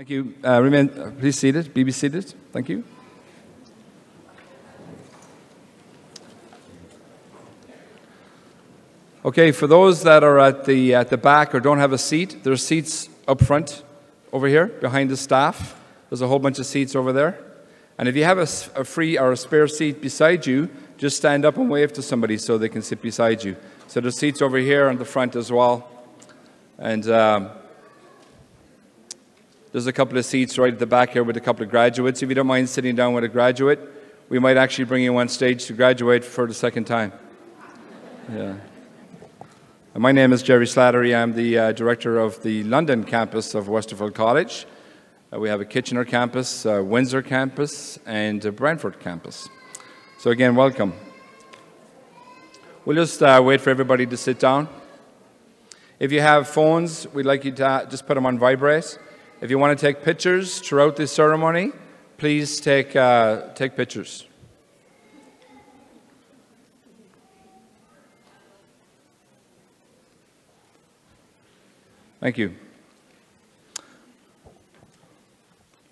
Thank you. Please seated. Be seated. Thank you. Okay, for those that are at the back or don't have a seat, there's seats up front over here behind the staff. There's a whole bunch of seats over there. And if you have a free or a spare seat beside you, just stand up and wave to somebody so they can sit beside you. So there's seats over here on the front as well. And there's a couple of seats right at the back here with a couple of graduates. If you don't mind sitting down with a graduate, we might actually bring you on stage to graduate for the second time. Yeah. My name is Jerry Slattery. I'm the director of the London campus of Westerville College. We have a Kitchener campus, Windsor campus, and a Brantford campus. So again, welcome. We'll just wait for everybody to sit down. If you have phones, we'd like you to just put them on vibrate. If you want to take pictures throughout this ceremony, please take pictures. Thank you.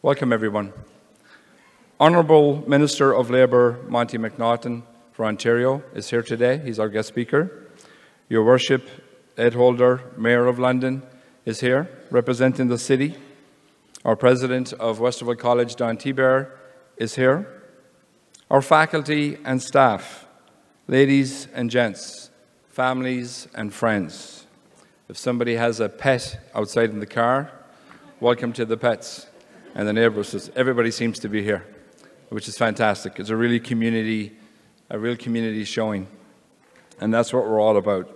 Welcome, everyone. Honourable Minister of Labour, Monty McNaughton for Ontario is here today. He's our guest speaker. Your Worship, Ed Holder, Mayor of London, is here representing the city. Our President of Westerville College, Don Tiber, is here. Our faculty and staff, ladies and gents, families and friends. If somebody has a pet outside in the car, welcome to the pets and the neighbours. Everybody seems to be here, which is fantastic. It's a real community showing, and that's what we're all about.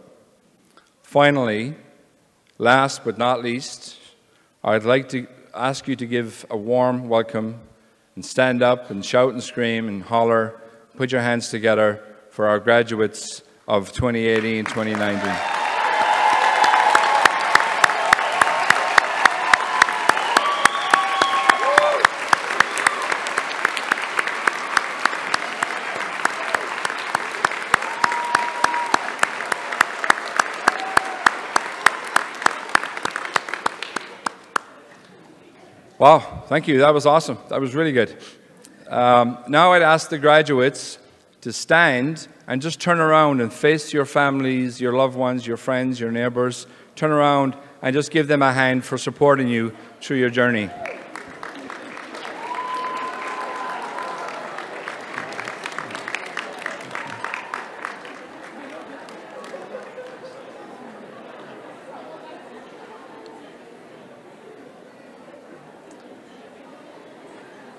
Finally, last but not least, I'd like to ask you to give a warm welcome and stand up and shout and scream and holler, put your hands together for our graduates of 2018-2019. Wow, thank you. That was awesome. That was really good. Now I'd ask the graduates to stand and just turn around and face your families, your loved ones, your friends, your neighbours. Turn around and just give them a hand for supporting you through your journey.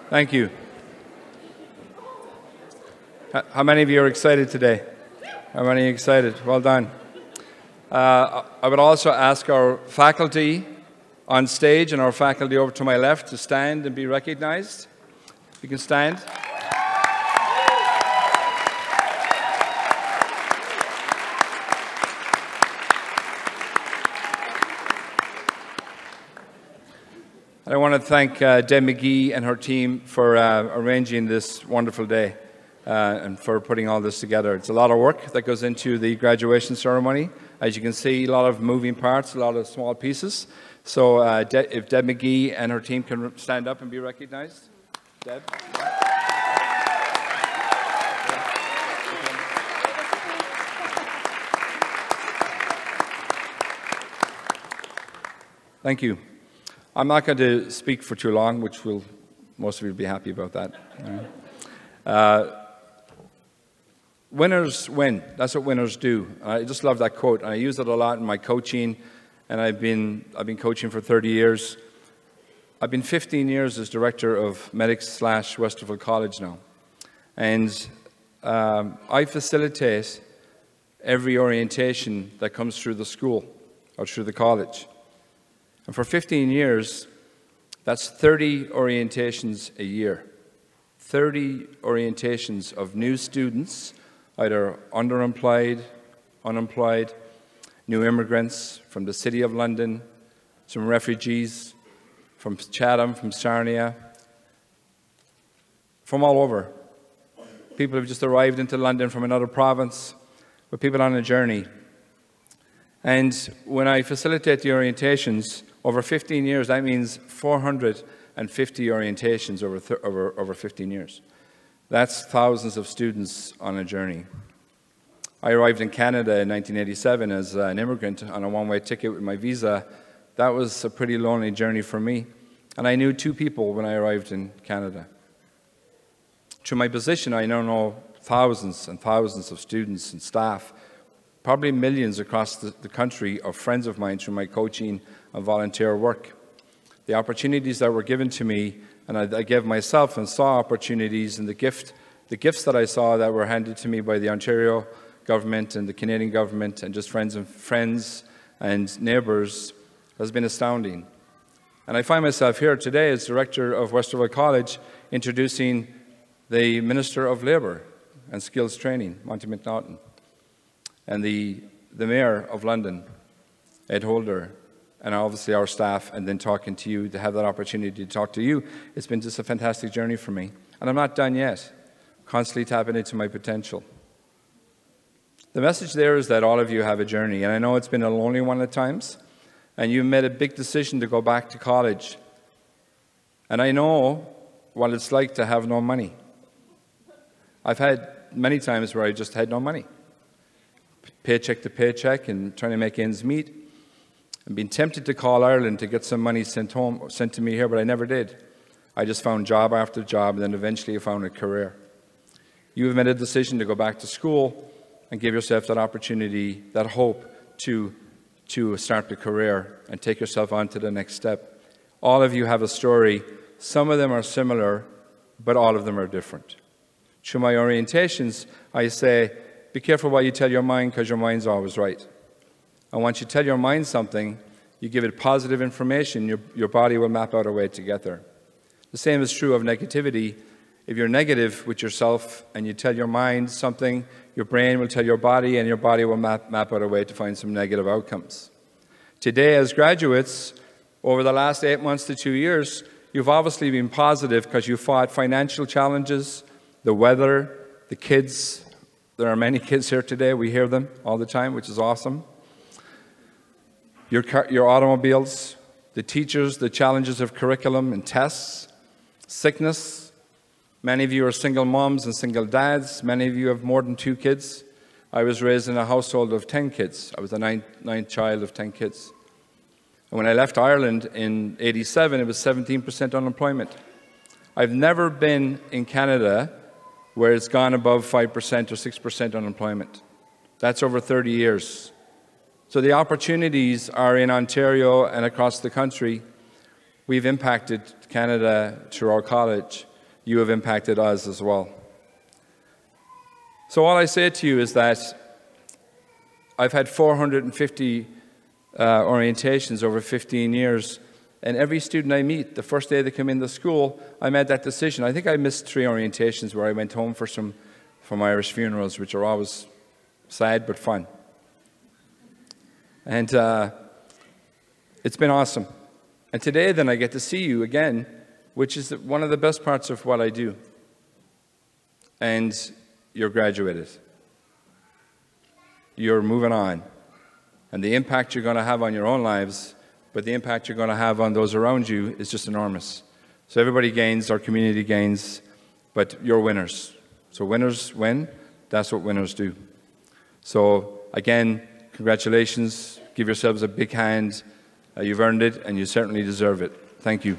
Thank you. How many of you are excited today? How many are excited? Well done. I would also ask our faculty on stage and our faculty over to my left to stand and be recognized. You can stand. I want to thank Deb McGee and her team for arranging this wonderful day and for putting all this together. It's a lot of work that goes into the graduation ceremony. As you can see, a lot of moving parts, a lot of small pieces. So if Deb McGee and her team can stand up and be recognized. Deb? Thank you. I'm not going to speak for too long, which most of you will be happy about that. Winners win. That's what winners do. I just love that quote. And I use it a lot in my coaching, and I've been coaching for 30 years. I've been 15 years as director of Medics/Westerville College now. And I facilitate every orientation that comes through the school or through the college. And for 15 years, that's 30 orientations a year. 30 orientations of new students, either underemployed, unemployed, new immigrants from the City of London, some refugees from Chatham, from Sarnia, from all over. People who've just arrived into London from another province, but people on a journey. And when I facilitate the orientations, Over 15 years, that means 450 orientations over 15 years. That's thousands of students on a journey. I arrived in Canada in 1987 as an immigrant on a one-way ticket with my visa. That was a pretty lonely journey for me. And I knew 2 people when I arrived in Canada. Through my position, I now know thousands and thousands of students and staff, probably millions across the country of friends of mine through my coaching and volunteer work. The opportunities that were given to me, and I gave myself and saw opportunities, and the gifts that I saw that were handed to me by the Ontario government and the Canadian government and just friends and neighbours has been astounding. And I find myself here today as Director of Westerville College introducing the Minister of Labour and Skills Training, Monty McNaughton, and the Mayor of London, Ed Holder, and obviously our staff, and then talking to you, to have that opportunity to talk to you. It's been just a fantastic journey for me. And I'm not done yet, constantly tapping into my potential. The message there is that all of you have a journey, and I know it's been a lonely one at times, and you made a big decision to go back to college. And I know what it's like to have no money. I've had many times where I just had no money. Paycheck to paycheck and trying to make ends meet. I've been tempted to call Ireland to get some money sent to me here, but I never did. I just found job after job, and then eventually I found a career. You have made a decision to go back to school and give yourself that opportunity, that hope to start a career and take yourself on to the next step. All of you have a story. Some of them are similar, but all of them are different. Through my orientations, I say, be careful what you tell your mind, because your mind's always right. And once you tell your mind something, you give it positive information, your body will map out a way to get there. The same is true of negativity. If you're negative with yourself and you tell your mind something, your brain will tell your body, and your body will map out a way to find some negative outcomes. Today, as graduates, over the last 8 months to 2 years, you've obviously been positive because you fought financial challenges, the weather, the kids. There are many kids here today. We hear them all the time, which is awesome. Your automobiles, the teachers, the challenges of curriculum and tests, sickness. Many of you are single moms and single dads. Many of you have more than 2 kids. I was raised in a household of 10 kids. I was the ninth child of 10 kids. And when I left Ireland in '87, it was 17% unemployment. I've never been in Canada where it's gone above 5% or 6% unemployment. That's over 30 years. So the opportunities are in Ontario and across the country. We've impacted Canada through our college. You have impacted us as well. So all I say to you is that I've had 450 orientations over 15 years, and every student I meet, the first day they come into school, I made that decision. I think I missed 3 orientations where I went home from Irish funerals, which are always sad but fun. And it's been awesome. And today then I get to see you again, which is one of the best parts of what I do. And you're graduated. You're moving on. And the impact you're going to have on your own lives, but the impact you're going to have on those around you is just enormous. So everybody gains, our community gains, but you're winners. So winners win. That's what winners do. So again, congratulations. Give yourselves a big hand. You've earned it, and you certainly deserve it. Thank you.